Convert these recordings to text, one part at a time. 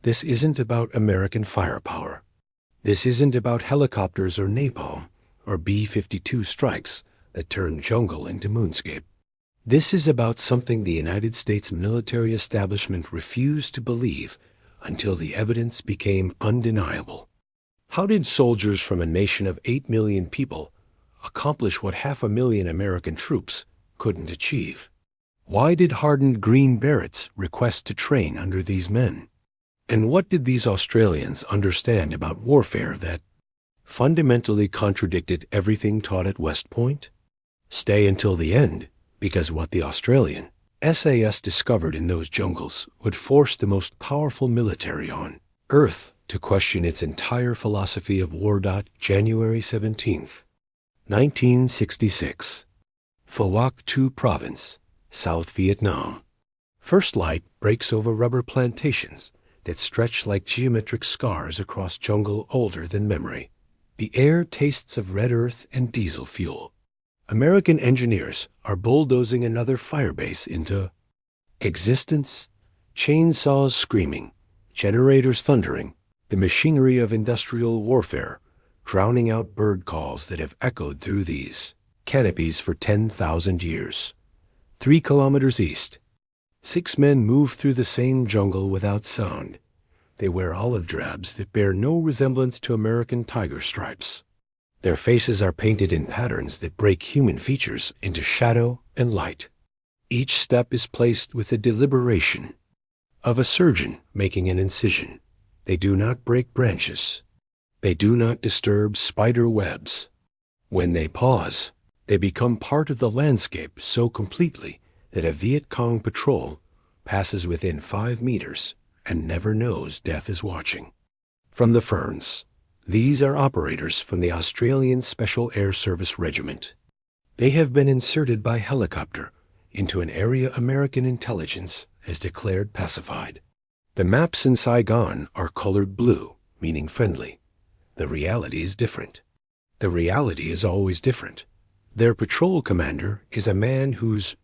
This isn't about American firepower. This isn't about helicopters or napalm or B-52 strikes that turned jungle into moonscape. This is about something the United States military establishment refused to believe until the evidence became undeniable. How did soldiers from a nation of 8 million people accomplish what 500,000 American troops couldn't achieve? Why did hardened green Berets request to train under these men? And what did these Australians understand about warfare that fundamentally contradicted everything taught at West Point? Stay until the end, because what the Australian SAS discovered in those jungles would force the most powerful military on Earth to question its entire philosophy of war. January 17th, 1966. Phuoc Tuy Province, South Vietnam. First light breaks over rubber plantations that stretch like geometric scars across jungle older than memory. The air tastes of red earth and diesel fuel. American engineers are bulldozing another firebase into existence, chainsaws screaming, generators thundering, the machinery of industrial warfare, drowning out bird calls that have echoed through these canopies for 10,000 years. 3 kilometers east, 6 men move through the same jungle without sound. They wear olive drabs that bear no resemblance to American tiger stripes. Their faces are painted in patterns that break human features into shadow and light. Each step is placed with the deliberation of a surgeon making an incision. They do not break branches. They do not disturb spider webs. When they pause, they become part of the landscape so completely that a Viet Cong patrol passes within 5 meters and never knows death is watching. From the ferns, these are operators from the Australian Special Air Service Regiment. They have been inserted by helicopter into an area American intelligence has declared pacified. The maps in Saigon are colored blue, meaning friendly. The reality is different. The reality is always different. Their patrol commander is a man whose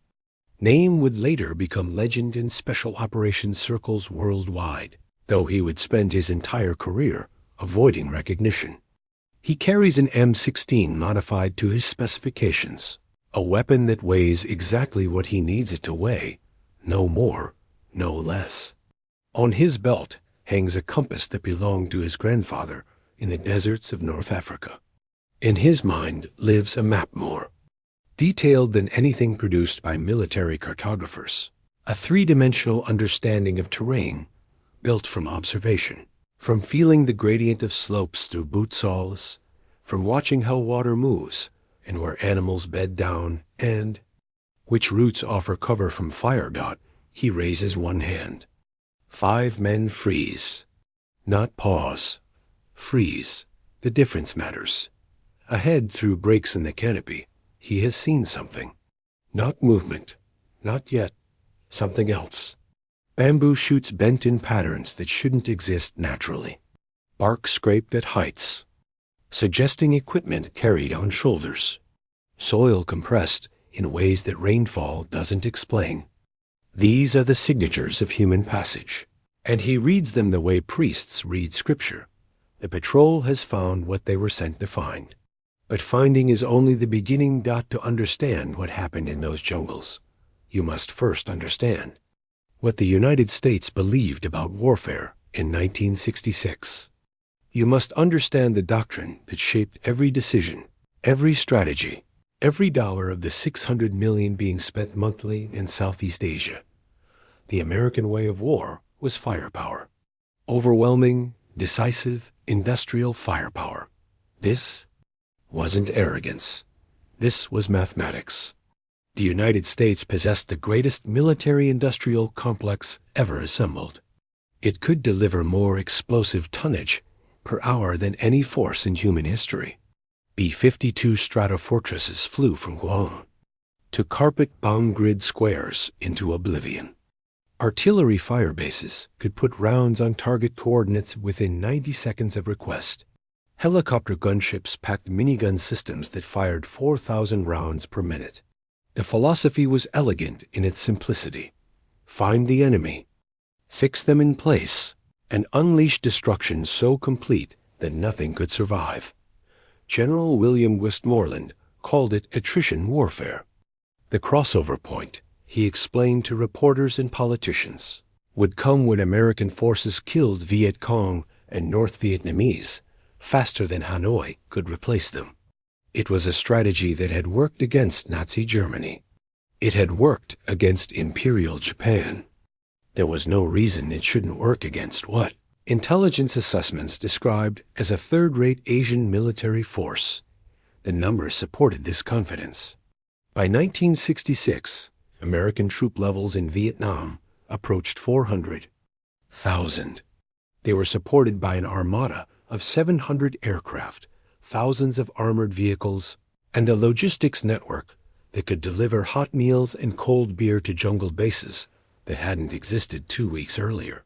name would later become legend in special operations circles worldwide, though he would spend his entire career avoiding recognition. He carries an M16 modified to his specifications, a weapon that weighs exactly what he needs it to weigh, no more, no less. On his belt hangs a compass that belonged to his grandfather in the deserts of North Africa. In his mind lives a map more detailed than anything produced by military cartographers, a 3-dimensional understanding of terrain built from observation, from feeling the gradient of slopes through boot soles, from watching how water moves and where animals bed down and which routes offer cover from fire. He raises one hand. 5 men freeze. Not pause. Freeze. The difference matters. Ahead through breaks in the canopy, he has seen something. Not movement. Not yet. Something else. Bamboo shoots bent in patterns that shouldn't exist naturally. Bark scraped at heights, suggesting equipment carried on shoulders. Soil compressed in ways that rainfall doesn't explain. These are the signatures of human passage, and he reads them the way priests read scripture. The patrol has found what they were sent to find. But finding is only the beginning. To understand what happened in those jungles, you must first understand what the United States believed about warfare in 1966. You must understand the doctrine that shaped every decision, every strategy, every dollar of the 600 million being spent monthly in Southeast Asia. The American way of war was firepower. Overwhelming, decisive, industrial firepower. This wasn't arrogance. This was mathematics. The United States possessed the greatest military-industrial complex ever assembled. It could deliver more explosive tonnage per hour than any force in human history. B-52 stratofortresses flew from Guam to carpet-bound grid squares into oblivion. Artillery fire bases could put rounds on target coordinates within 90 seconds of request. Helicopter gunships packed minigun systems that fired 4,000 rounds per minute. The philosophy was elegant in its simplicity. Find the enemy, fix them in place, and unleashed destruction so complete that nothing could survive. General William Westmoreland called it attrition warfare. The crossover point, he explained to reporters and politicians, would come when American forces killed Viet Cong and North Vietnamese faster than Hanoi could replace them. It was a strategy that had worked against Nazi Germany. It had worked against Imperial Japan. There was no reason it shouldn't work against what intelligence assessments described as a third-rate Asian military force. The numbers supported this confidence. By 1966, American troop levels in Vietnam approached 400,000. They were supported by an armada of 700 aircraft, thousands of armored vehicles, and a logistics network that could deliver hot meals and cold beer to jungle bases that hadn't existed 2 weeks earlier.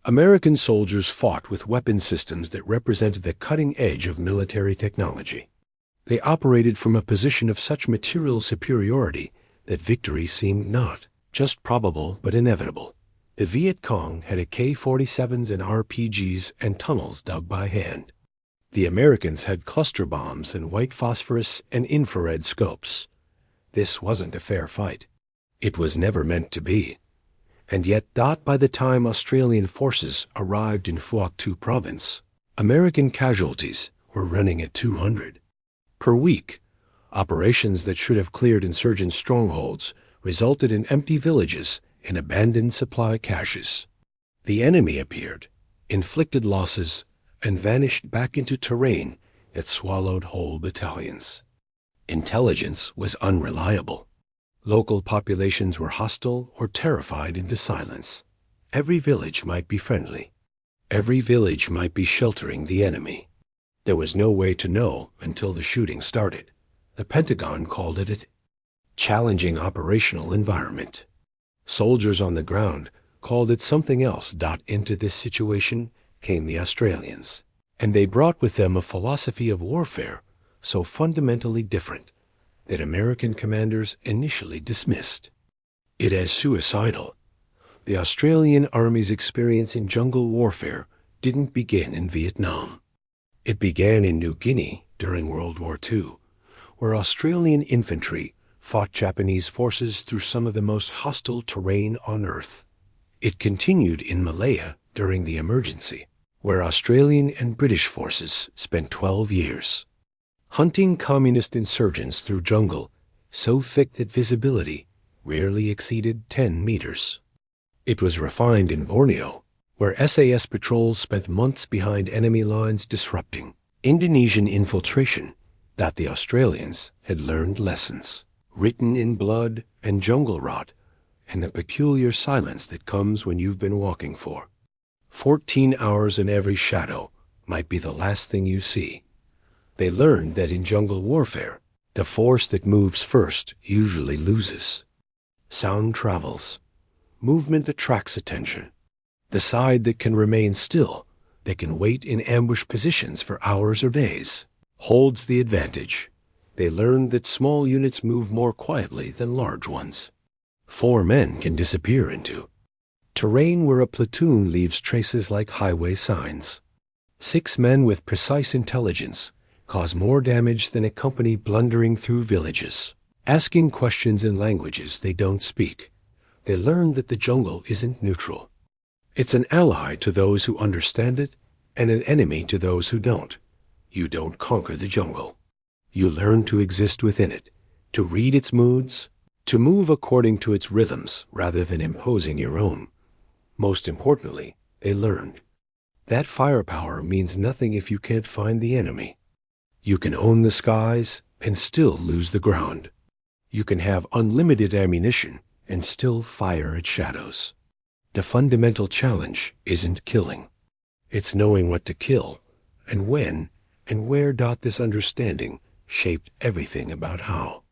American soldiers fought with weapon systems that represented the cutting edge of military technology. They operated from a position of such material superiority that victory seemed not just probable but inevitable. The Viet Cong had AK-47s and RPGs and tunnels dug by hand. The Americans had cluster bombs and white phosphorus and infrared scopes. This wasn't a fair fight. It was never meant to be. And yet, by the time Australian forces arrived in Phuoc Tuy province, American casualties were running at 200 per week. Operations that should have cleared insurgent strongholds resulted in empty villages and abandoned supply caches. The enemy appeared, inflicted losses, and vanished back into terrain that swallowed whole battalions. Intelligence was unreliable. Local populations were hostile or terrified into silence. Every village might be friendly. Every village might be sheltering the enemy. There was no way to know until the shooting started. The Pentagon called it a challenging operational environment. Soldiers on the ground called it something else. Into this situation came the Australians, and they brought with them a philosophy of warfare so fundamentally different that American commanders initially dismissed it as suicidal. The Australian Army's experience in jungle warfare didn't begin in Vietnam. It began in New Guinea during World War II, where Australian infantry fought Japanese forces through some of the most hostile terrain on Earth. It continued in Malaya during the emergency, where Australian and British forces spent 12 years hunting communist insurgents through jungle so thick that visibility rarely exceeded 10 meters. It was refined in Borneo, where SAS patrols spent months behind enemy lines disrupting Indonesian infiltration. The Australians had learned lessons written in blood and jungle rot and the peculiar silence that comes when you've been walking for 14 hours in every shadow might be the last thing you see. They learned that in jungle warfare, the force that moves first usually loses. Sound travels. Movement attracts attention. The side that can remain still, that can wait in ambush positions for hours or days, holds the advantage. They learned that small units move more quietly than large ones. 4 men can disappear into terrain where a platoon leaves traces like highway signs. 6 men with precise intelligence cause more damage than a company blundering through villages, asking questions in languages they don't speak. They learned that the jungle isn't neutral. It's an ally to those who understand it and an enemy to those who don't. You don't conquer the jungle. You learn to exist within it, to read its moods, to move according to its rhythms rather than imposing your own. Most importantly, they learned that firepower means nothing if you can't find the enemy. You can own the skies and still lose the ground. You can have unlimited ammunition and still fire at shadows. The fundamental challenge isn't killing. It's knowing what to kill and when and where. This understanding shaped everything about how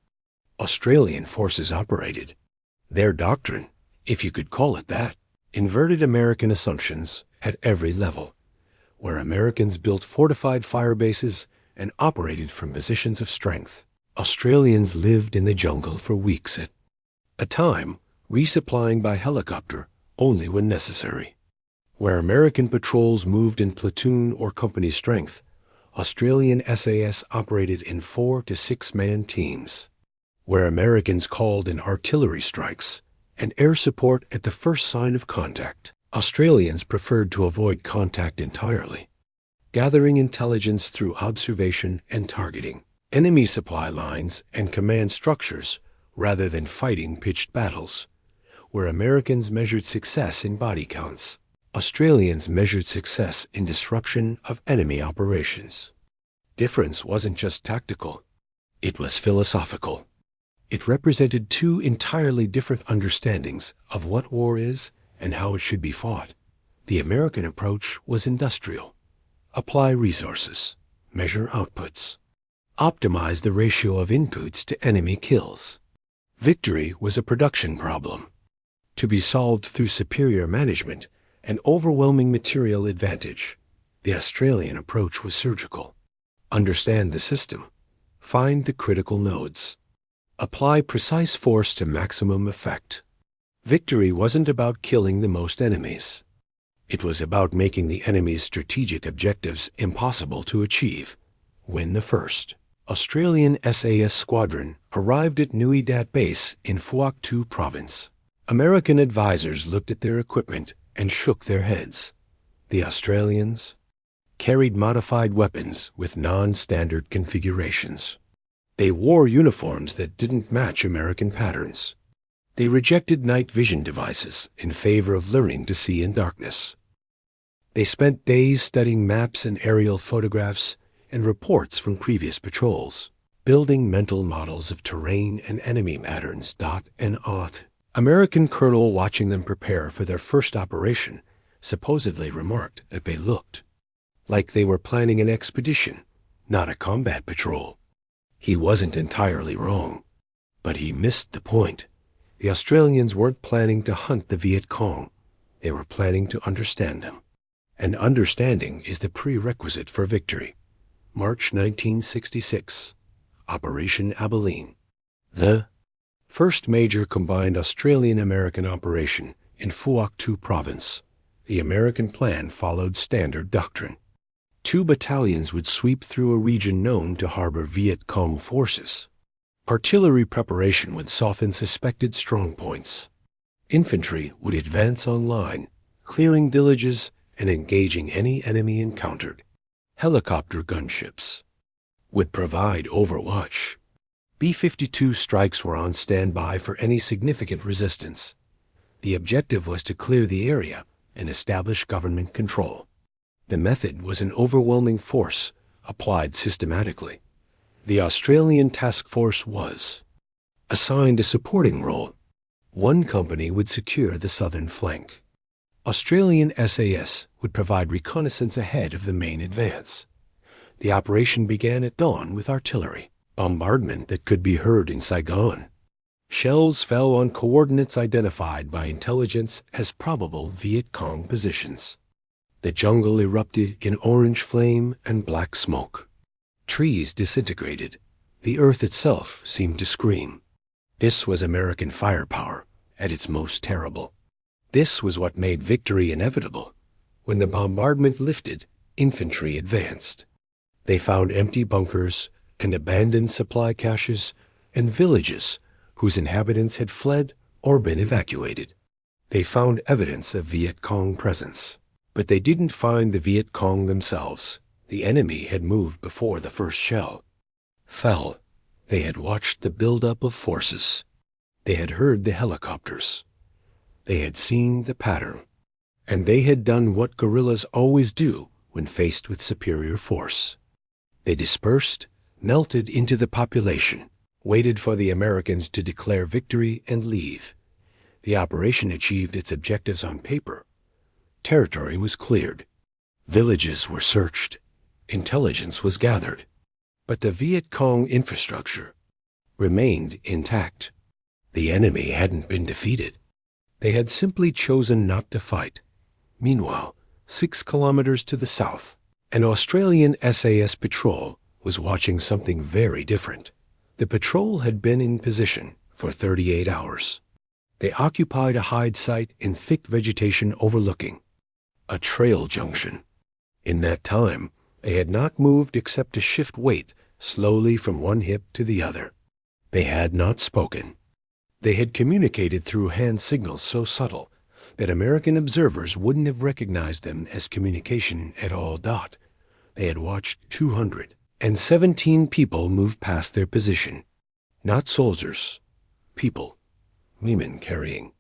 Australian forces operated. Their doctrine, if you could call it that, inverted American assumptions at every level, where Americans built fortified fire bases and operated from positions of strength. Australians lived in the jungle for weeks at a time, resupplying by helicopter only when necessary. Where American patrols moved in platoon or company strength, Australian SAS operated in 4 to 6 man teams. Where Americans called in artillery strikes and air support at the first sign of contact, Australians preferred to avoid contact entirely, gathering intelligence through observation and targeting enemy supply lines and command structures rather than fighting pitched battles. Where Americans measured success in body counts, Australians measured success in disruption of enemy operations. Difference wasn't just tactical, it was philosophical. It represented two entirely different understandings of what war is and how it should be fought. The American approach was industrial. Apply resources, measure outputs, optimize the ratio of inputs to enemy kills. Victory was a production problem, to be solved through superior management and overwhelming material advantage. The Australian approach was surgical. Understand the system. Find the critical nodes. Apply precise force to maximum effect. Victory wasn't about killing the most enemies. It was about making the enemy's strategic objectives impossible to achieve. Win the first. Australian SAS squadron arrived at Nui Dat base in Phuoc Tuy province. American advisors looked at their equipment and shook their heads. The Australians carried modified weapons with non-standard configurations. They wore uniforms that didn't match American patterns. They rejected night vision devices in favor of learning to see in darkness. They spent days studying maps and aerial photographs and reports from previous patrols, building mental models of terrain and enemy patterns. And American colonel watching them prepare for their first operation supposedly remarked that they looked like they were planning an expedition, not a combat patrol. He wasn't entirely wrong, but he missed the point. The Australians weren't planning to hunt the Viet Cong. They were planning to understand them. And understanding is the prerequisite for victory. March 1966, Operation Abelene. The first major combined Australian-American operation in Phuoc Tuy province. The American plan followed standard doctrine. 2 battalions would sweep through a region known to harbor Viet Cong forces. Artillery preparation would soften suspected strongpoints. Infantry would advance on line, clearing villages and engaging any enemy encountered. Helicopter gunships would provide overwatch. B-52 strikes were on standby for any significant resistance. The objective was to clear the area and establish government control. The method was an overwhelming force applied systematically. The Australian task force was assigned a supporting role. One company would secure the southern flank. Australian SAS would provide reconnaissance ahead of the main advance. The operation began at dawn with artillery bombardment that could be heard in Saigon. Shells fell on coordinates identified by intelligence as probable Viet Cong positions. The jungle erupted in orange flame and black smoke. Trees disintegrated. The earth itself seemed to scream. This was American firepower at its most terrible. This was what made victory inevitable. When the bombardment lifted, infantry advanced. They found empty bunkers and abandoned supply caches and villages whose inhabitants had fled or been evacuated. They found evidence of Viet Cong presence, but they didn't find the Viet Cong themselves. The enemy had moved before the first shell fell. They had watched the buildup of forces. They had heard the helicopters. They had seen the pattern. And they had done what guerrillas always do when faced with superior force. They dispersed, melted into the population, waited for the Americans to declare victory and leave. The operation achieved its objectives on paper. Territory was cleared. Villages were searched. Intelligence was gathered. But the Viet Cong infrastructure remained intact. The enemy hadn't been defeated. They had simply chosen not to fight. Meanwhile, 6 kilometers to the south, an Australian SAS patrol was watching something very different. The patrol had been in position for 38 hours. They occupied a hide site in thick vegetation overlooking a trail junction. In that time, they had not moved except to shift weight slowly from one hip to the other. They had not spoken. They had communicated through hand signals so subtle that American observers wouldn't have recognized them as communication at all. They had watched 217 people move past their position. Not soldiers, people, women carrying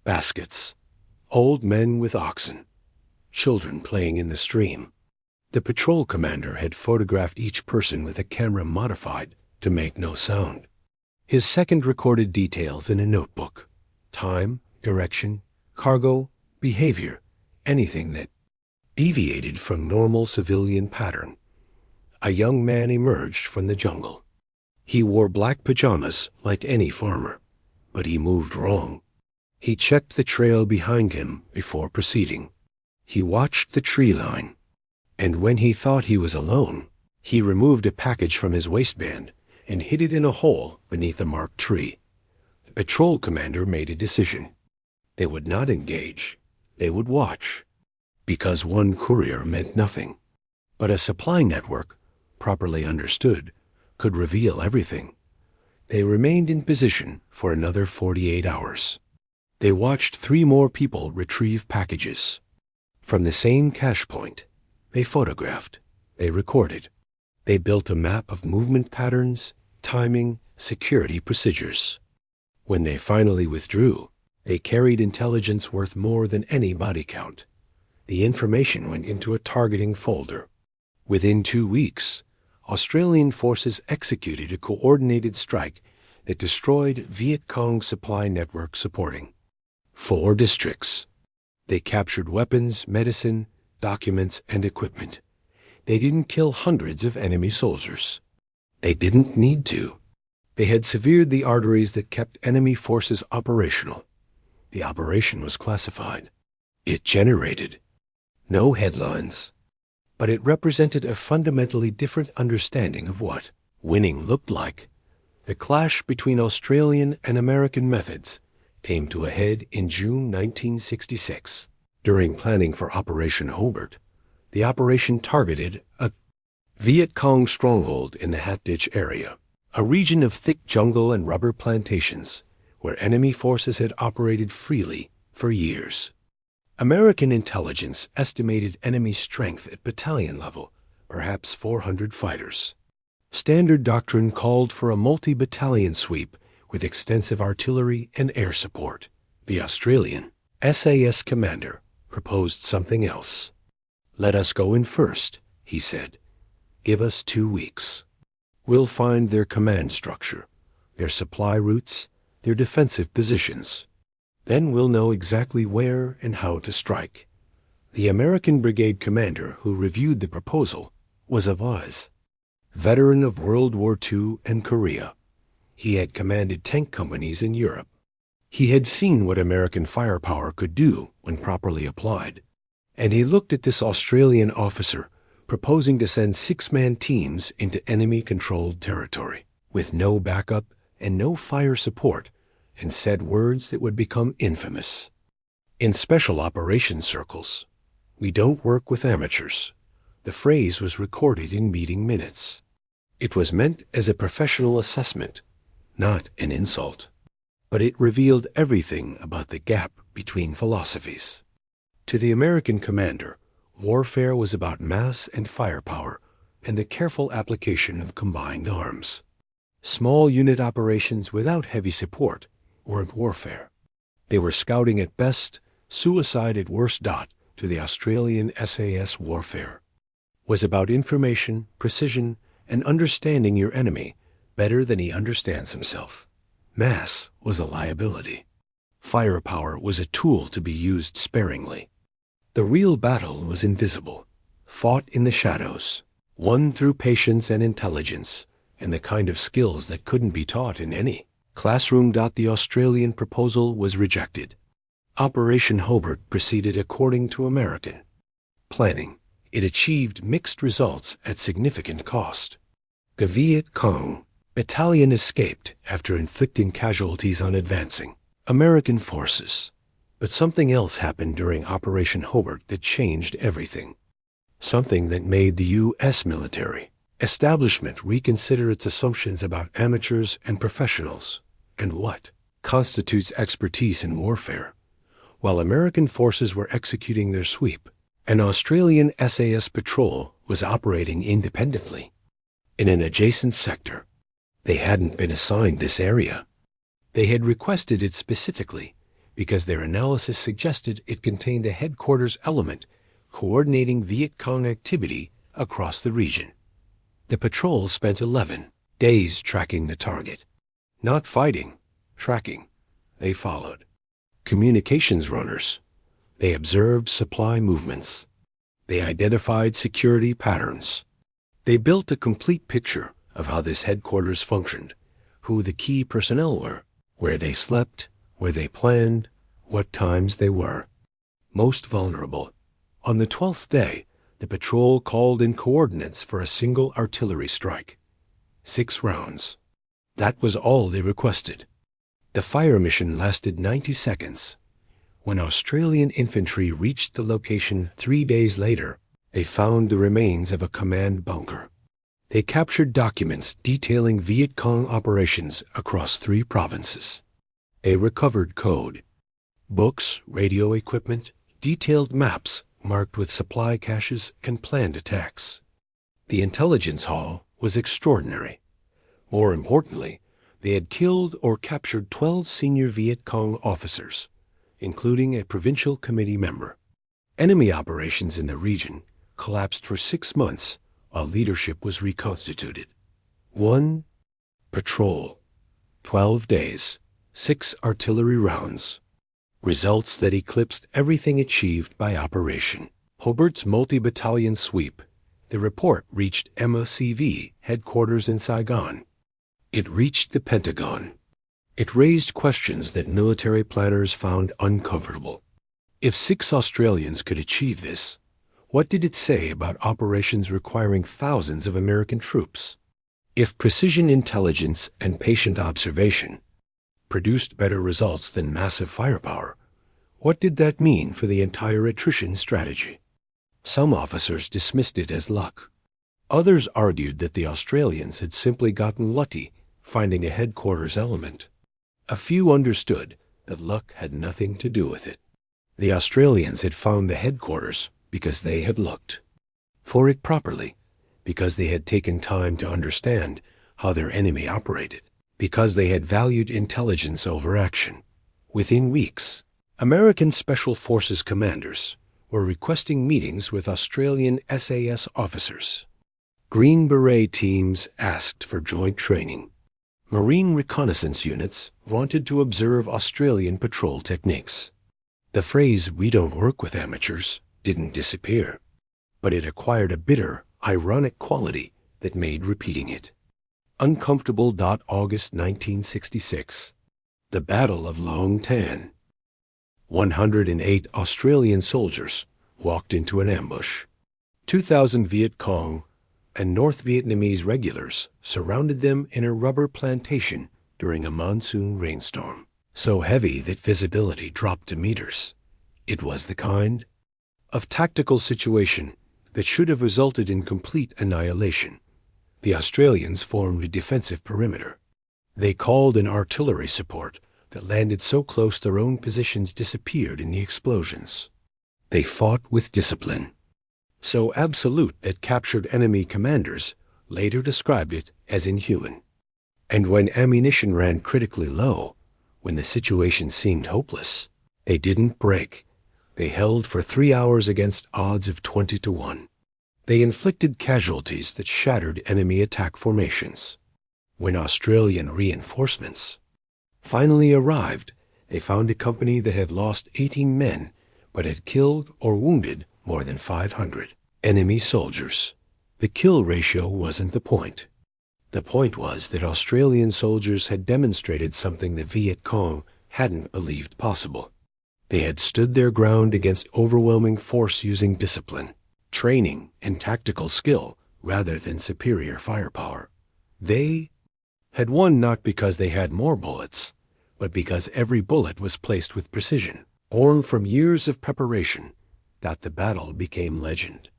baskets, old men with oxen, children playing in the stream. The patrol commander had photographed each person with a camera modified to make no sound. His second recorded details in a notebook: time, direction, cargo, behavior, anything that deviated from normal civilian pattern. A young man emerged from the jungle. He wore black pajamas like any farmer, but he moved wrong. He checked the trail behind him before proceeding. He watched the tree line, and when he thought he was alone, he removed a package from his waistband and hid it in a hole beneath a marked tree. The patrol commander made a decision. They would not engage. They would watch, because one courier meant nothing. But a supply network, properly understood, could reveal everything. They remained in position for another 48 hours. They watched 3 more people retrieve packages. From the same cache point, they photographed, they recorded. They built a map of movement patterns, timing, security procedures. When they finally withdrew, they carried intelligence worth more than any body count. The information went into a targeting folder. Within 2 weeks, Australian forces executed a coordinated strike that destroyed Viet Cong supply network supporting 4 districts. They captured weapons, medicine, documents, and equipment. They didn't kill hundreds of enemy soldiers. They didn't need to. They had severed the arteries that kept enemy forces operational. The operation was classified. It generated no headlines, but it represented a fundamentally different understanding of what winning looked like. The clash between Australian and American methods came to a head in June 1966. During planning for Operation Hobart, the operation targeted a Viet Cong stronghold in the Hat Ditch area, a region of thick jungle and rubber plantations where enemy forces had operated freely for years. American intelligence estimated enemy strength at battalion level, perhaps 400 fighters. Standard doctrine called for a multi-battalion sweep with extensive artillery and air support. The Australian SAS commander proposed something else. "Let us go in first," he said. "Give us 2 weeks. We'll find their command structure, their supply routes, their defensive positions. Then we'll know exactly where and how to strike." The American brigade commander who reviewed the proposal was a veteran of World War II and Korea. He had commanded tank companies in Europe. He had seen what American firepower could do when properly applied. And he looked at this Australian officer proposing to send 6-man teams into enemy-controlled territory with no backup and no fire support, and said words that would become infamous. In special operations circles, "We don't work with amateurs." The phrase was recorded in meeting minutes. It was meant as a professional assessment, not an insult. But it revealed everything about the gap between philosophies. To the American commander, warfare was about mass and firepower and the careful application of combined arms. Small unit operations without heavy support weren't warfare. They were scouting at best, suicide at worst. To the Australian SAS, warfare was about information, precision, and understanding your enemy better than he understands himself. Mass was a liability. Firepower was a tool to be used sparingly. The real battle was invisible, fought in the shadows, won through patience and intelligence, and the kind of skills that couldn't be taught in any classroom. The Australian proposal was rejected. Operation Hobart proceeded according to American planning. It achieved mixed results at significant cost. The Viet Cong battalion escaped after inflicting casualties on advancing American forces. But something else happened during Operation Hobart that changed everything. Something that made the U.S. military establishment reconsider its assumptions about amateurs and professionals and what constitutes expertise in warfare. While American forces were executing their sweep, an Australian SAS patrol was operating independently in an adjacent sector. They hadn't been assigned this area. They had requested it specifically because their analysis suggested it contained a headquarters element coordinating Viet Cong activity across the region. The patrol spent 11 days tracking the target. Not fighting, tracking. They followed. Communications runners. They observed supply movements. They identified security patterns. They built a complete picture of how this headquarters functioned, who the key personnel were, where they slept, where they planned, what times they were most vulnerable. On the 12th day, the patrol called in coordinates for a single artillery strike. 6 rounds. That was all they requested. The fire mission lasted 90 seconds. When Australian infantry reached the location 3 days later, they found the remains of a command bunker. They captured documents detailing Viet Cong operations across 3 provinces. A recovered code. Books, radio equipment, detailed maps marked with supply caches and planned attacks. The intelligence haul was extraordinary. More importantly, they had killed or captured 12 senior Viet Cong officers, including a provincial committee member. Enemy operations in the region collapsed for 6 months while leadership was reconstituted. 1 patrol, 12 days, 6 artillery rounds. Results that eclipsed everything achieved by Operation Hobart's multi-battalion sweep. The report reached MOCV headquarters in Saigon. It reached the Pentagon. It raised questions that military planners found uncomfortable. If 6 Australians could achieve this, what did it say about operations requiring thousands of American troops? If precision intelligence and patient observation produced better results than massive firepower, what did that mean for the entire attrition strategy? Some officers dismissed it as luck. Others argued that the Australians had simply gotten lucky finding a headquarters element. A few understood that luck had nothing to do with it. The Australians had found the headquarters because they had looked for it properly, because they had taken time to understand how their enemy operated, because they had valued intelligence over action. Within weeks, American Special Forces commanders were requesting meetings with Australian SAS officers. Green Beret teams asked for joint training. Marine reconnaissance units wanted to observe Australian patrol techniques. The phrase, "we don't work with amateurs," didn't disappear, but it acquired a bitter, ironic quality that made repeating it uncomfortable. August 1966. The Battle of Long Tan. 108 Australian soldiers walked into an ambush. 2,000 Viet Cong and North Vietnamese regulars surrounded them in a rubber plantation during a monsoon rainstorm, so heavy that visibility dropped to meters. It was the kind of tactical situation that should have resulted in complete annihilation. The Australians formed a defensive perimeter. They called in artillery support that landed so close their own positions disappeared in the explosions. They fought with discipline, so absolute that captured enemy commanders later described it as inhuman. And when ammunition ran critically low, when the situation seemed hopeless, they didn't break. They held for 3 hours against odds of 20 to 1. They inflicted casualties that shattered enemy attack formations. When Australian reinforcements finally arrived, they found a company that had lost 18 men but had killed or wounded more than 500 enemy soldiers. The kill ratio wasn't the point. The point was that Australian soldiers had demonstrated something the Viet Cong hadn't believed possible. They had stood their ground against overwhelming force using discipline, training, and tactical skill rather than superior firepower. They had won not because they had more bullets, but because every bullet was placed with precision. born from years of preparation, that the battle became legend.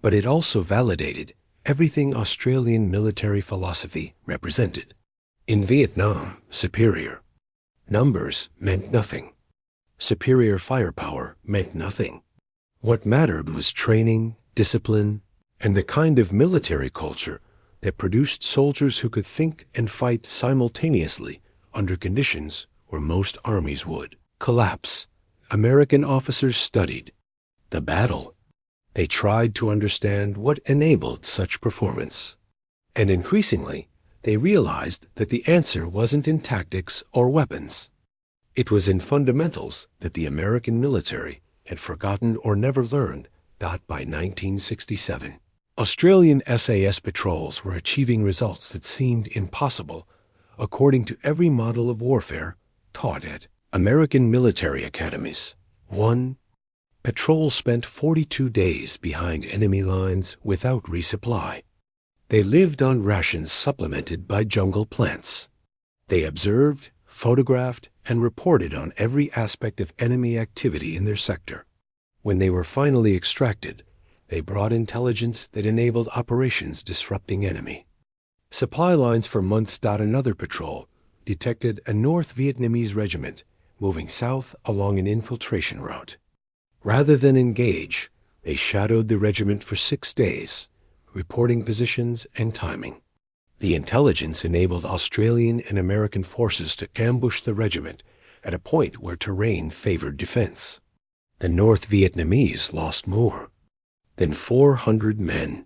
But it also validated everything Australian military philosophy represented. In Vietnam, superior numbers meant nothing. Superior firepower meant nothing. What mattered was training, discipline, and the kind of military culture that produced soldiers who could think and fight simultaneously under conditions where most armies would collapse. American officers studied the battle. They tried to understand what enabled such performance. And increasingly, they realized that the answer wasn't in tactics or weapons. It was in fundamentals that the American military had forgotten or never learned. By 1967, Australian SAS patrols were achieving results that seemed impossible according to every model of warfare taught at American military academies. 1. Patrols spent 42 days behind enemy lines without resupply. They lived on rations supplemented by jungle plants. They observed, photographed, and reported on every aspect of enemy activity in their sector. When they were finally extracted, they brought intelligence that enabled operations disrupting enemy. Supply lines for months. Another patrol detected a North Vietnamese regiment moving south along an infiltration route. Rather than engage, they shadowed the regiment for 6 days, reporting positions and timing. The intelligence enabled Australian and American forces to ambush the regiment at a point where terrain favored defense. The North Vietnamese lost more than 400 men.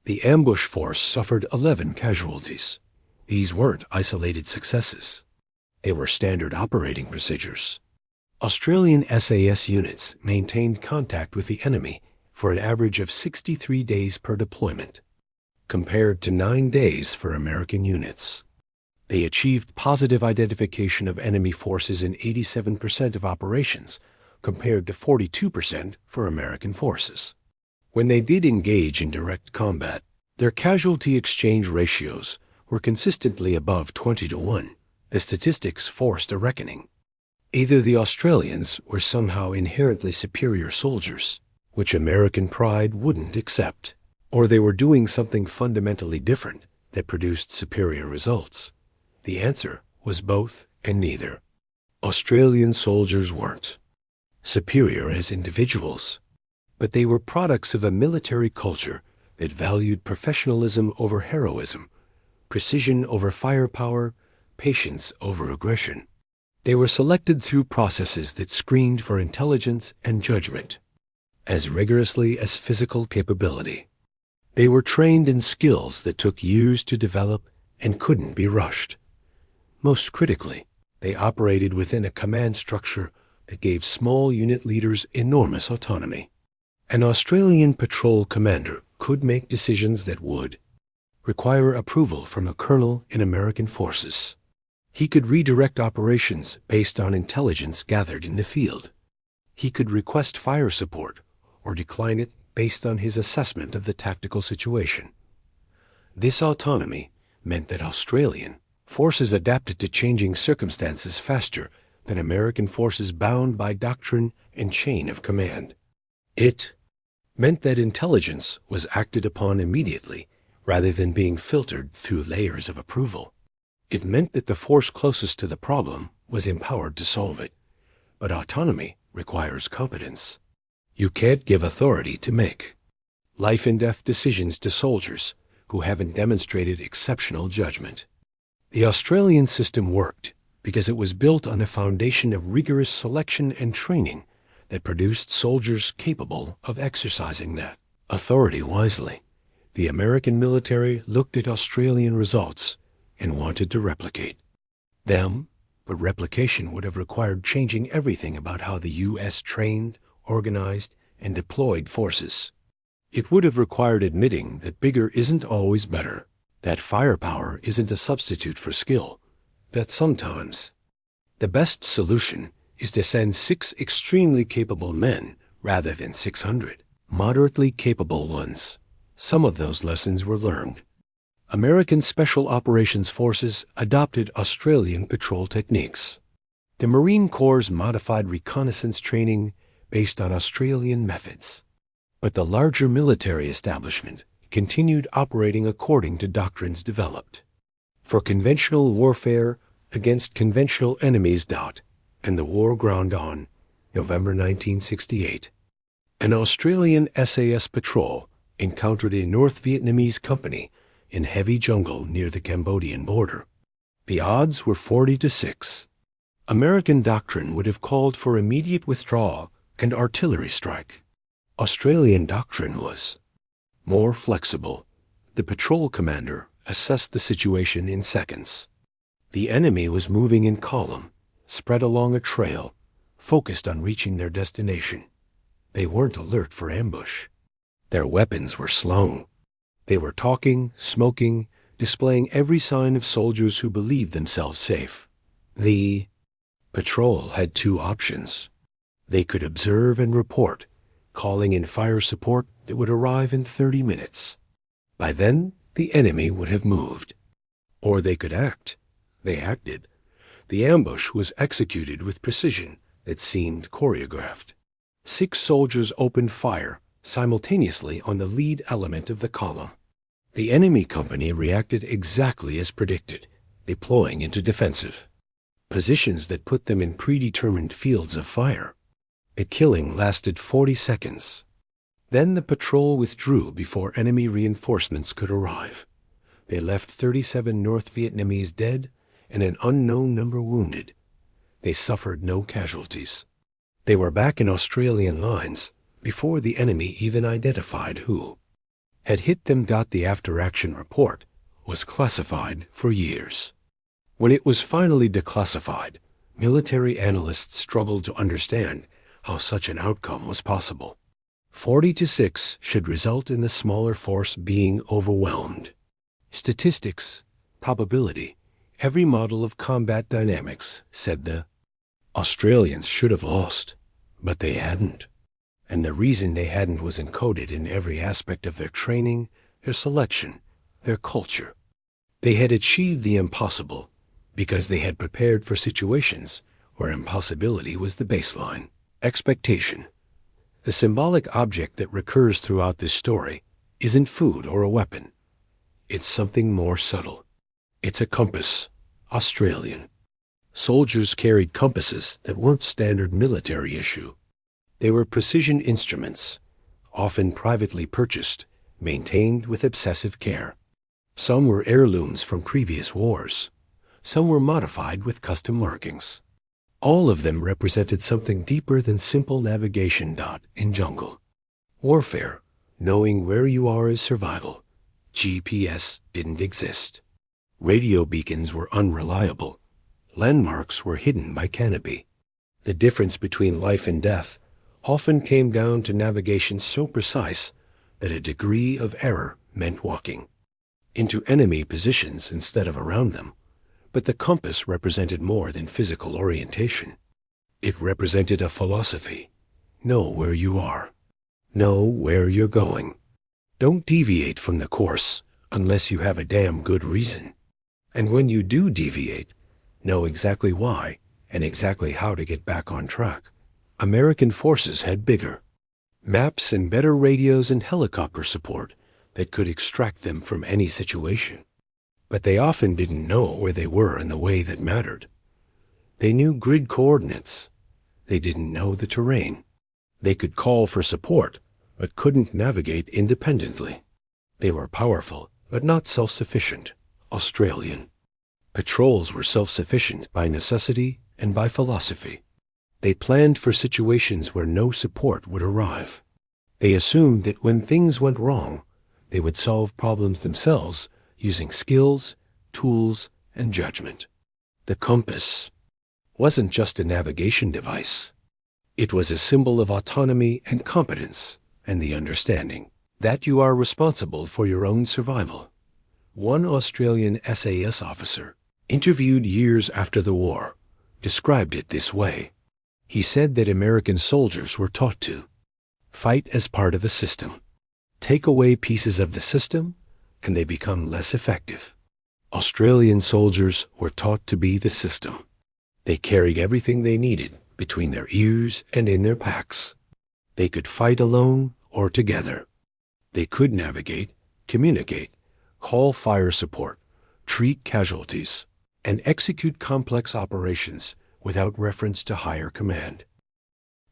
The ambush force suffered 11 casualties. These weren't isolated successes. They were standard operating procedures. Australian SAS units maintained contact with the enemy for an average of 63 days per deployment, compared to 9 days for American units. They achieved positive identification of enemy forces in 87% of operations, compared to 42% for American forces. When they did engage in direct combat, their casualty exchange ratios were consistently above 20-1. The statistics forced a reckoning. Either the Australians were somehow inherently superior soldiers, which American pride wouldn't accept, or they were doing something fundamentally different that produced superior results. The answer was both and neither. Australian soldiers weren't superior as individuals, but they were products of a military culture that valued professionalism over heroism, precision over firepower, patience over aggression. They were selected through processes that screened for intelligence and judgment as rigorously as physical capability. They were trained in skills that took years to develop and couldn't be rushed. Most critically, they operated within a command structure that gave small unit leaders enormous autonomy. An Australian patrol commander could make decisions that would require approval from a colonel in American forces. He could redirect operations based on intelligence gathered in the field. He could request fire support or decline it based on his assessment of the tactical situation. This autonomy meant that Australian forces adapted to changing circumstances faster than American forces bound by doctrine and chain of command. It meant that intelligence was acted upon immediately rather than being filtered through layers of approval. It meant that the force closest to the problem was empowered to solve it. But autonomy requires competence. You can't give authority to make life and death decisions to soldiers who haven't demonstrated exceptional judgment. The Australian system worked because it was built on a foundation of rigorous selection and training that produced soldiers capable of exercising that authority wisely. The American military looked at Australian results and wanted to replicate them, but replication would have required changing everything about how the U.S. trained, organized, and deployed forces. It would have required admitting that bigger isn't always better, that firepower isn't a substitute for skill, that sometimes the best solution is to send 6 extremely capable men rather than 600 moderately capable ones. Some of those lessons were learned. American Special Operations Forces adopted Australian patrol techniques. the Marine Corps' modified reconnaissance training based on Australian methods. But the larger military establishment continued operating according to doctrines developed for conventional warfare against conventional enemies. And the war ground on. November 1968. An Australian SAS patrol encountered a North Vietnamese company in heavy jungle near the Cambodian border. The odds were 40-6. American doctrine would have called for immediate withdrawal and artillery strike. Australian doctrine was more flexible. The patrol commander assessed the situation in seconds. The enemy was moving in column, spread along a trail, focused on reaching their destination. They weren't alert for ambush. Their weapons were slung. They were talking, smoking, displaying every sign of soldiers who believed themselves safe. The patrol had two options. They could observe and report, calling in fire support that would arrive in 30 minutes. By then, the enemy would have moved. Or they could act. They acted. The ambush was executed with precision that seemed choreographed. 6 soldiers opened fire simultaneously on the lead element of the column. The enemy company reacted exactly as predicted, deploying into defensive positions that put them in predetermined fields of fire. The killing lasted 40 seconds. Then the patrol withdrew before enemy reinforcements could arrive. They left 37 North Vietnamese dead and an unknown number wounded. They suffered no casualties. They were back in Australian lines before the enemy even identified who had hit them. The after-action report was classified for years. When it was finally declassified, military analysts struggled to understand how such an outcome was possible. 40-6 should result in the smaller force being overwhelmed. Statistics, probability, every model of combat dynamics said the Australians should have lost, but they hadn't. And the reason they hadn't was encoded in every aspect of their training, their selection, their culture. They had achieved the impossible because they had prepared for situations where impossibility was the baseline. Expectation. The symbolic object that recurs throughout this story isn't food or a weapon. It's something more subtle. It's a compass, Australian. Soldiers carried compasses that weren't standard military issue. They were precision instruments, often privately purchased, maintained with obsessive care. Some were heirlooms from previous wars. Some were modified with custom markings. All of them represented something deeper than simple navigation. In jungle warfare, knowing where you are is survival. GPS didn't exist. Radio beacons were unreliable. Landmarks were hidden by canopy. The difference between life and death often came down to navigation so precise that a degree of error meant walking into enemy positions instead of around them. But the compass represented more than physical orientation. It represented a philosophy. Know where you are. Know where you're going. Don't deviate from the course unless you have a damn good reason. And when you do deviate, know exactly why and exactly how to get back on track. American forces had bigger maps and better radios and helicopter support that could extract them from any situation. But they often didn't know where they were in the way that mattered. They knew grid coordinates. They didn't know the terrain. They could call for support, but couldn't navigate independently. They were powerful, but not self-sufficient. Australian. Patrols were self-sufficient by necessity and by philosophy. They planned for situations where no support would arrive. They assumed that when things went wrong, they would solve problems themselves using skills, tools, and judgment. The compass wasn't just a navigation device. It was a symbol of autonomy and competence and the understanding that you are responsible for your own survival. One Australian SAS officer, interviewed years after the war, described it this way. He said that American soldiers were taught to fight as part of a system. Take away pieces of the system, and they become less effective. Australian soldiers were taught to be the system. They carried everything they needed between their ears and in their packs. They could fight alone or together. They could navigate, communicate, call fire support, treat casualties, and execute complex operations without reference to higher command.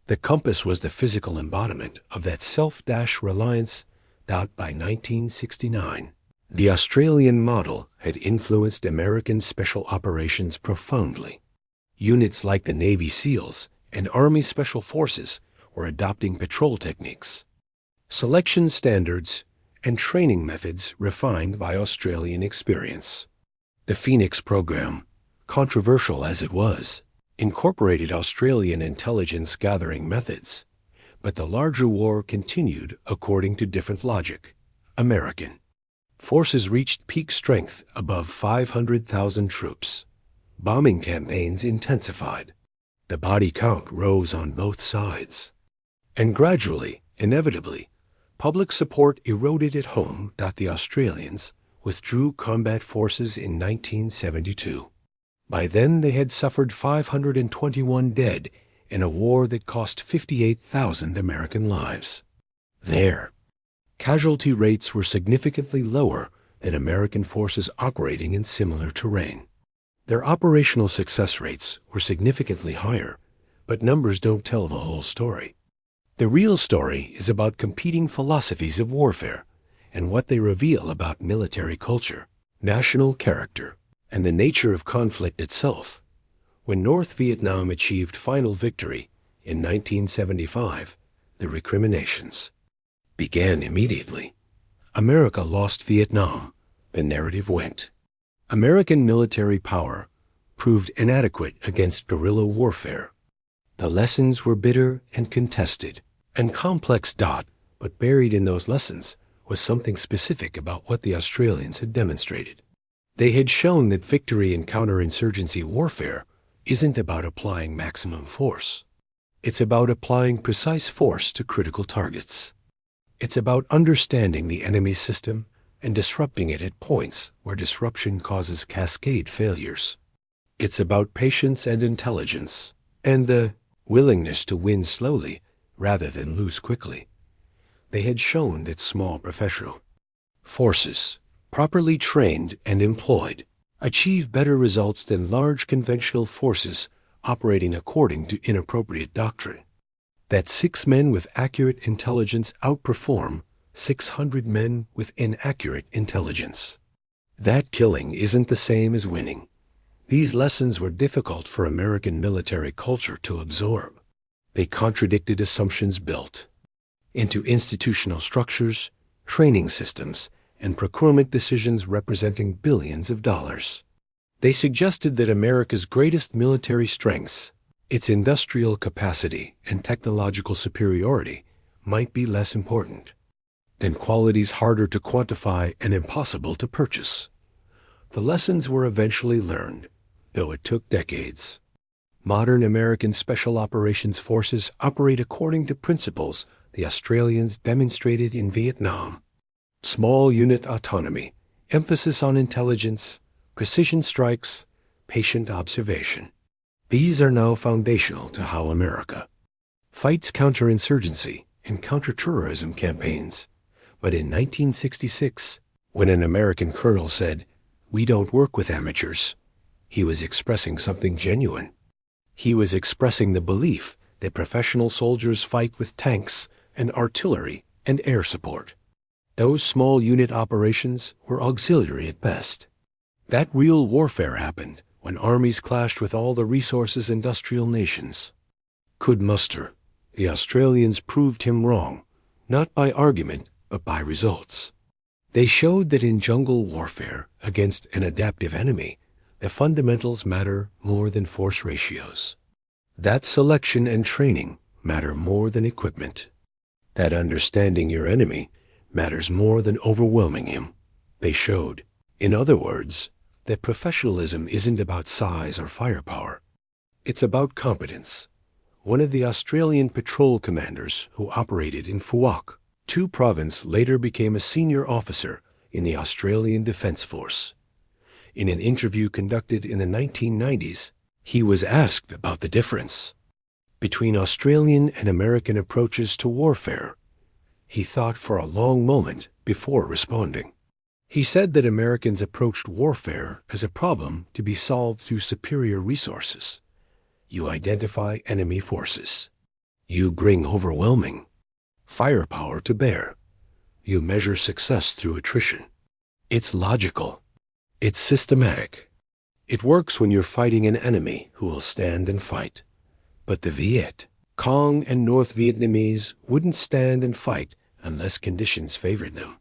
The compass was the physical embodiment of that self-reliance that by 1969, the Australian model had influenced American special operations profoundly. Units like the Navy SEALs and Army Special Forces were adopting patrol techniques, selection standards, and training methods refined by Australian experience. The Phoenix program, controversial as it was, incorporated Australian intelligence gathering methods, but the larger war continued according to different logic. American forces reached peak strength above 500,000 troops. Bombing campaigns intensified. The body count rose on both sides. And gradually, inevitably, public support eroded at home. The Australians withdrew combat forces in 1972. By then they had suffered 521 dead in a war that cost 58,000 American lives. There, casualty rates were significantly lower than American forces operating in similar terrain. Their operational success rates were significantly higher, but numbers don't tell the whole story. The real story is about competing philosophies of warfare and what they reveal about military culture, national character, and the nature of conflict itself. When North Vietnam achieved final victory in 1975, the recriminations began immediately. America lost Vietnam, the narrative went. American military power proved inadequate against guerrilla warfare. The lessons were bitter and contested and complex. But buried in those lessons was something specific about what the Australians had demonstrated. They had shown that victory in counterinsurgency warfare isn't about applying maximum force. It's about applying precise force to critical targets. It's about understanding the enemy's system and disrupting it at points where disruption causes cascade failures. It's about patience and intelligence, and the willingness to win slowly rather than lose quickly. They had shown that small professional forces, properly trained and employed, achieve better results than large conventional forces operating according to inappropriate doctrine. That 6 men with accurate intelligence outperform 600 men with inaccurate intelligence. That killing isn't the same as winning. These lessons were difficult for American military culture to absorb. They contradicted assumptions built into institutional structures, training systems, and procurement decisions representing billions of dollars. They suggested that America's greatest military strengths, its industrial capacity and technological superiority, might be less important than qualities harder to quantify and impossible to purchase. The lessons were eventually learned, though it took decades. Modern American Special Operations Forces operate according to principles the Australians demonstrated in Vietnam. Small unit autonomy, emphasis on intelligence, precision strikes, patient observation. These are now foundational to how America fights counterinsurgency and counterterrorism campaigns. But in 1966, when an American colonel said, "We don't work with amateurs," he was expressing something genuine. He was expressing the belief that professional soldiers fight with tanks and artillery and air support. Those small unit operations were auxiliary at best. That real warfare happened when armies clashed with all the resources industrial nations could muster. The Australians proved him wrong, not by argument, but by results. They showed that in jungle warfare against an adaptive enemy, the fundamentals matter more than force ratios. That selection and training matter more than equipment. That understanding your enemy matters more than overwhelming him. They showed, in other words, that professionalism isn't about size or firepower. It's about competence. One of the Australian patrol commanders who operated in Phuoc Tuy province later became a senior officer in the Australian Defence Force. In an interview conducted in the 1990s, He was asked about the difference between Australian and American approaches to warfare. He thought for a long moment before responding. He said that Americans approached warfare as a problem to be solved through superior resources. You identify enemy forces. You bring overwhelming firepower to bear. You measure success through attrition. It's logical. It's systematic. It works when you're fighting an enemy who will stand and fight. But the Viet Cong and North Vietnamese wouldn't stand and fight unless conditions favored them.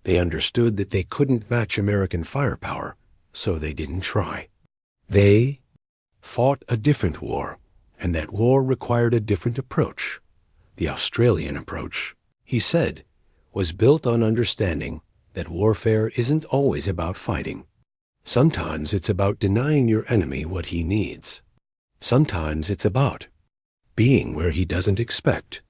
They understood that they couldn't match American firepower, so they didn't try. They fought a different war, and that war required a different approach. The Australian approach, he said, was built on understanding that warfare isn't always about fighting. Sometimes it's about denying your enemy what he needs. Sometimes it's about being where he doesn't expect.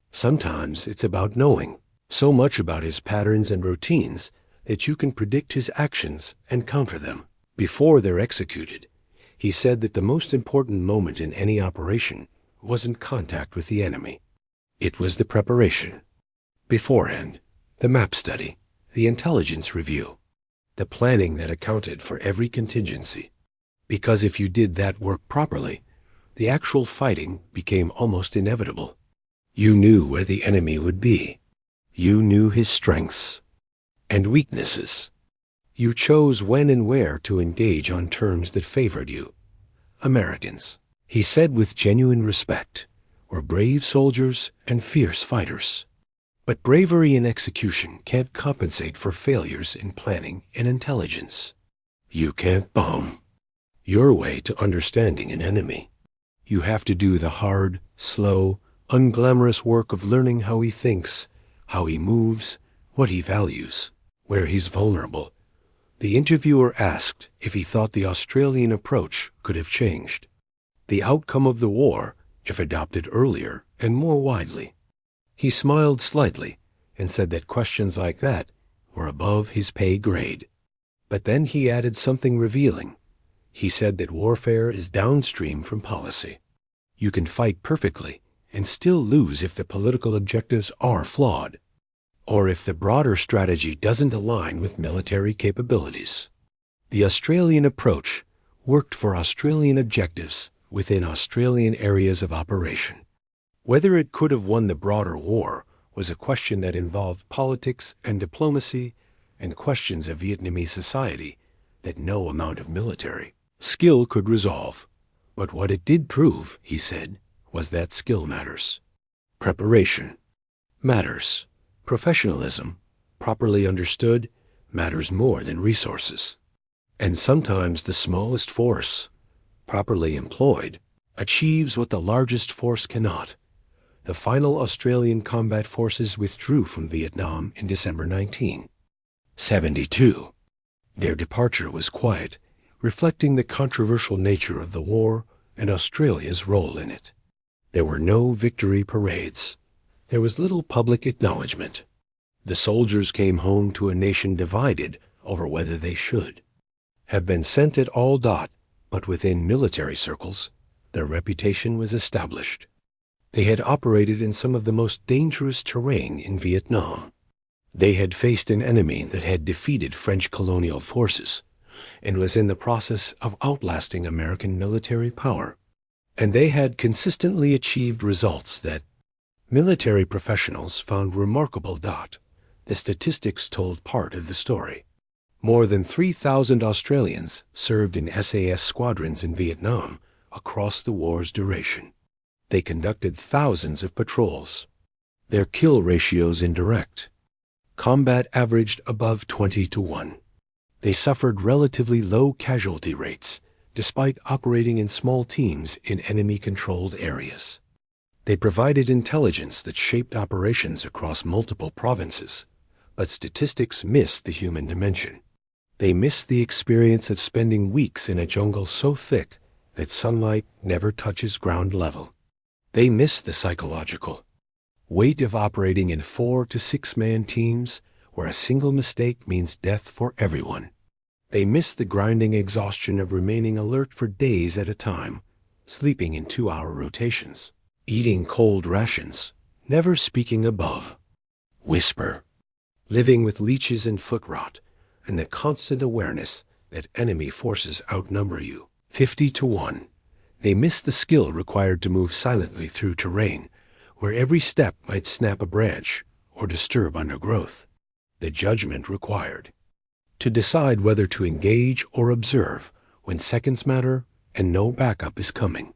Sometimes it's about knowing so much about his patterns and routines that you can predict his actions and counter them before they're executed. He said that the most important moment in any operation wasn't contact with the enemy. It was the preparation. Beforehand, the map study, the intelligence review, the planning that accounted for every contingency. Because if you did that work properly, the actual fighting became almost inevitable. You knew where the enemy would be. You knew his strengths and weaknesses. You chose when and where to engage on terms that favored you. Americans, he said with genuine respect, were brave soldiers and fierce fighters. But bravery in execution can't compensate for failures in planning and intelligence. You can't bomb your way to understanding an enemy. You have to do the hard, slow, unglamorous work of learning how he thinks, how he moves, what he values, where he's vulnerable. The interviewer asked if he thought the Australian approach could have changed the outcome of the war if adopted earlier and more widely. He smiled slightly and said that questions like that were above his pay grade. But then he added something revealing. He said that warfare is downstream from policy. You can fight perfectly and still lose if the political objectives are flawed, or if the broader strategy doesn't align with military capabilities. The Australian approach worked for Australian objectives within Australian areas of operation. Whether it could have won the broader war was a question that involved politics and diplomacy and questions of Vietnamese society that no amount of military skill could resolve. But what it did prove, he said, was that skill matters. Preparation matters. Professionalism, properly understood, matters more than resources. And sometimes the smallest force, properly employed, achieves what the largest force cannot. The final Australian combat forces withdrew from Vietnam in December 1972. Their departure was quiet, reflecting the controversial nature of the war and Australia's role in it. There were no victory parades. There was little public acknowledgement. The soldiers came home to a nation divided over whether they should have been sent at all. But within military circles, their reputation was established. They had operated in some of the most dangerous terrain in Vietnam. They had faced an enemy that had defeated French colonial forces and was in the process of outlasting American military power. And they had consistently achieved results that military professionals found remarkable. The statistics told part of the story. More than 3,000 Australians served in SAS squadrons in Vietnam across the war's duration. They conducted thousands of patrols. Their kill ratios in direct combat averaged above 20-1. They suffered relatively low casualty rates, despite operating in small teams in enemy-controlled areas. They provided intelligence that shaped operations across multiple provinces, but statistics missed the human dimension. They missed the experience of spending weeks in a jungle so thick that sunlight never touches ground level. They missed the psychological weight of operating in 4 to 6 man teams where a single mistake means death for everyone. They miss the grinding exhaustion of remaining alert for days at a time, sleeping in 2-hour rotations, eating cold rations, never speaking above. Whisper. Living with leeches and foot rot, and the constant awareness that enemy forces outnumber you 50-1. They miss the skill required to move silently through terrain, where every step might snap a branch or disturb undergrowth. The judgment required to decide whether to engage or observe when seconds matter and no backup is coming.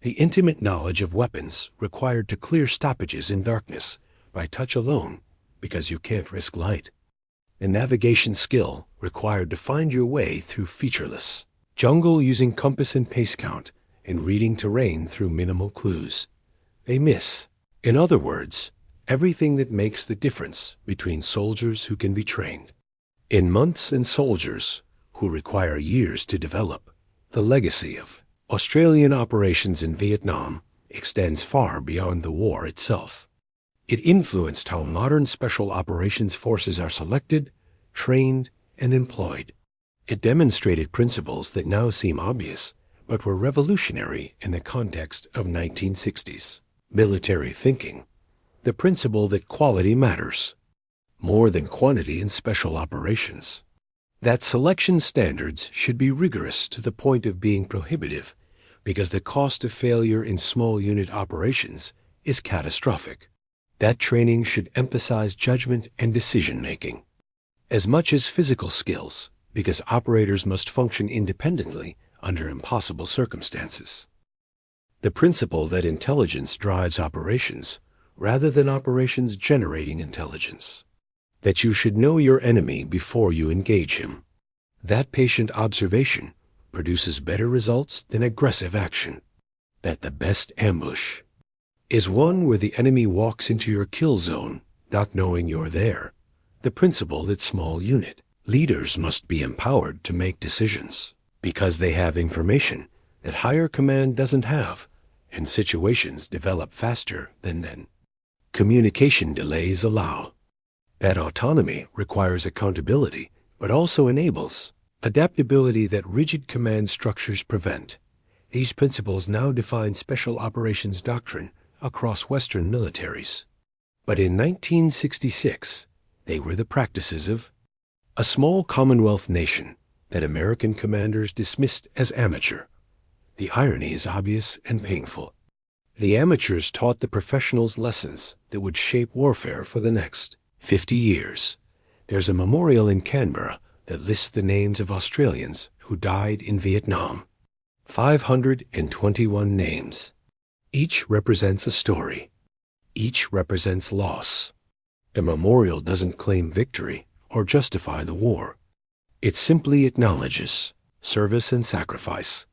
The intimate knowledge of weapons required to clear stoppages in darkness by touch alone, because you can't risk light. The navigation skill required to find your way through featureless jungle using compass and pace count and reading terrain through minimal clues. They miss, in other words, everything that makes the difference between soldiers who can be trained in months and soldiers who require years to develop. The legacy of Australian operations in Vietnam extends far beyond the war itself. It influenced how modern special operations forces are selected, trained, and employed. It demonstrated principles that now seem obvious, but were revolutionary in the context of 1960s military thinking. The principle that quality matters more than quantity in special operations. That selection standards should be rigorous to the point of being prohibitive, because the cost of failure in small unit operations is catastrophic. That training should emphasize judgment and decision-making, as much as physical skills, because operators must function independently under impossible circumstances. The principle that intelligence drives operations, rather than operations generating intelligence. That you should know your enemy before you engage him. That patient observation produces better results than aggressive action. That the best ambush is one where the enemy walks into your kill zone, not knowing you're there. The principle that small unit leaders must be empowered to make decisions, because they have information that higher command doesn't have, and situations develop faster than then. Communication delays allow. That autonomy requires accountability, but also enables adaptability that rigid command structures prevent. These principles now define special operations doctrine across Western militaries. But in 1966, they were the practices of a small Commonwealth nation that American commanders dismissed as amateur. The irony is obvious and painful. The amateurs taught the professionals lessons that would shape warfare for the next 50 years. There's a memorial in Canberra that lists the names of Australians who died in Vietnam. 521 names. Each represents a story. Each represents loss. The memorial doesn't claim victory or justify the war. It simply acknowledges service and sacrifice.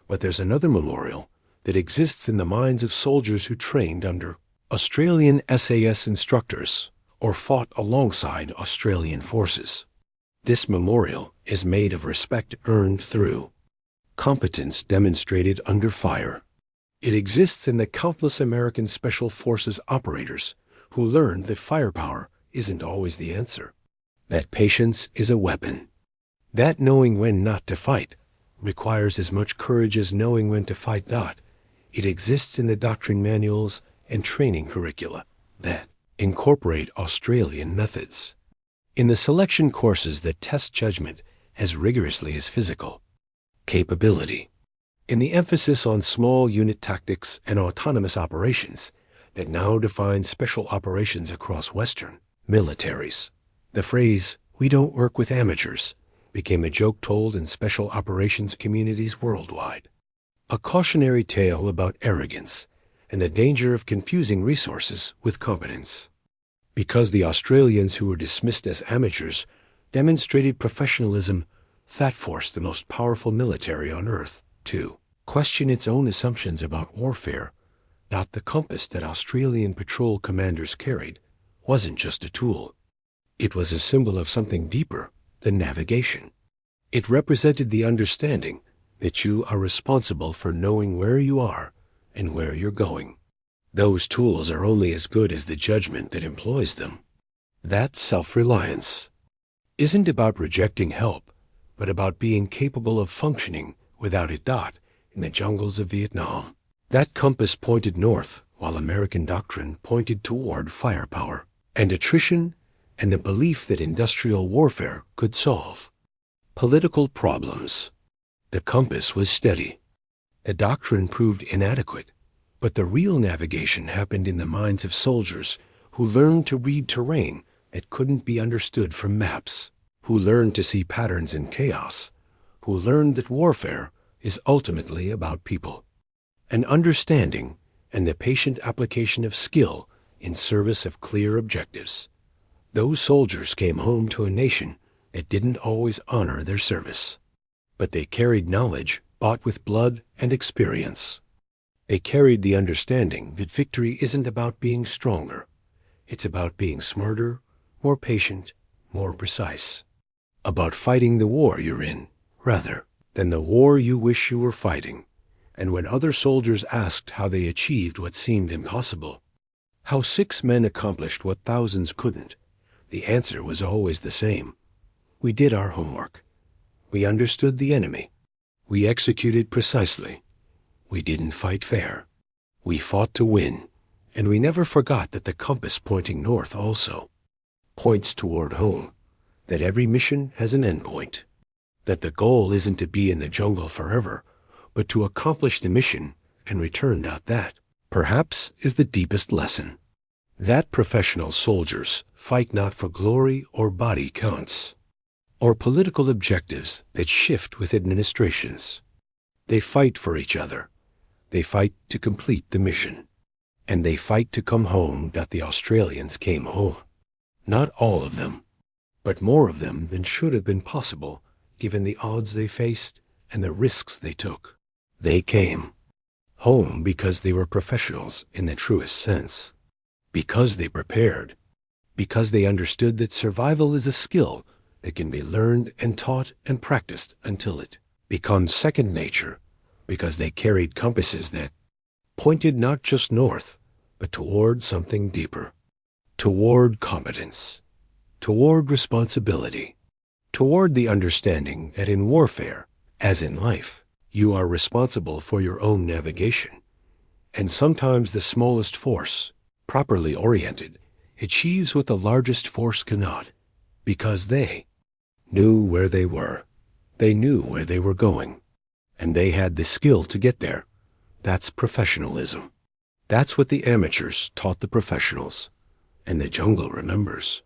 But there's another memorial that exists in the minds of soldiers who trained under Australian SAS instructors or fought alongside Australian forces. This memorial is made of respect earned through competence demonstrated under fire. It exists in the countless American Special Forces operators who learned that firepower isn't always the answer, that patience is a weapon, that knowing when not to fight requires as much courage as knowing when to fight not. It exists in the doctrine manuals and training curricula that incorporate Australian methods, in the selection courses that test judgment as rigorously as physical capability, in the emphasis on small unit tactics and autonomous operations that now define special operations across Western militaries. The phrase, "we don't work with amateurs," became a joke told in special operations communities worldwide. A cautionary tale about arrogance and the danger of confusing resources with competence. Because the Australians who were dismissed as amateurs demonstrated professionalism, that forced the most powerful military on earth to question its own assumptions about warfare. Not the compass that Australian patrol commanders carried wasn't just a tool. It was a symbol of something deeper than navigation. It represented the understanding that you are responsible for knowing where you are and where you're going. Those tools are only as good as the judgment that employs them. That self-reliance isn't about rejecting help, but about being capable of functioning without a dot in the jungles of Vietnam. That compass pointed north, while American doctrine pointed toward firepower and attrition and the belief that industrial warfare could solve political problems. The compass was steady. The doctrine proved inadequate, but the real navigation happened in the minds of soldiers who learned to read terrain that couldn't be understood from maps, who learned to see patterns in chaos, who learned that warfare is ultimately about people, an understanding and the patient application of skill in service of clear objectives. Those soldiers came home to a nation that didn't always honor their service, but they carried knowledge bought with blood and experience. They carried the understanding that victory isn't about being stronger. It's about being smarter, more patient, more precise. About fighting the war you're in, rather than the war you wish you were fighting. And when other soldiers asked how they achieved what seemed impossible, how 6 men accomplished what thousands couldn't, the answer was always the same. We did our homework. We understood the enemy. We executed precisely. We didn't fight fair. We fought to win, and we never forgot that the compass pointing north also points toward home, that every mission has an endpoint, that the goal isn't to be in the jungle forever, but to accomplish the mission and return out that, perhaps, is the deepest lesson. That professional soldiers fight not for glory or body counts, or political objectives that shift with administrations. They fight for each other. They fight to complete the mission. And they fight to come home that the Australians came home. Not all of them, but more of them than should have been possible given the odds they faced and the risks they took. They came home because they were professionals in the truest sense, because they prepared, because they understood that survival is a skill that can be learned and taught and practiced until it becomes second nature, because they carried compasses that pointed not just north, but toward something deeper, toward competence, toward responsibility, toward the understanding that in warfare, as in life, you are responsible for your own navigation, and sometimes the smallest force, properly oriented, achieves what the largest force cannot, because they knew where they were. They knew where they were going, and they had the skill to get there. That's professionalism. That's what the amateurs taught the professionals, and the jungle remembers.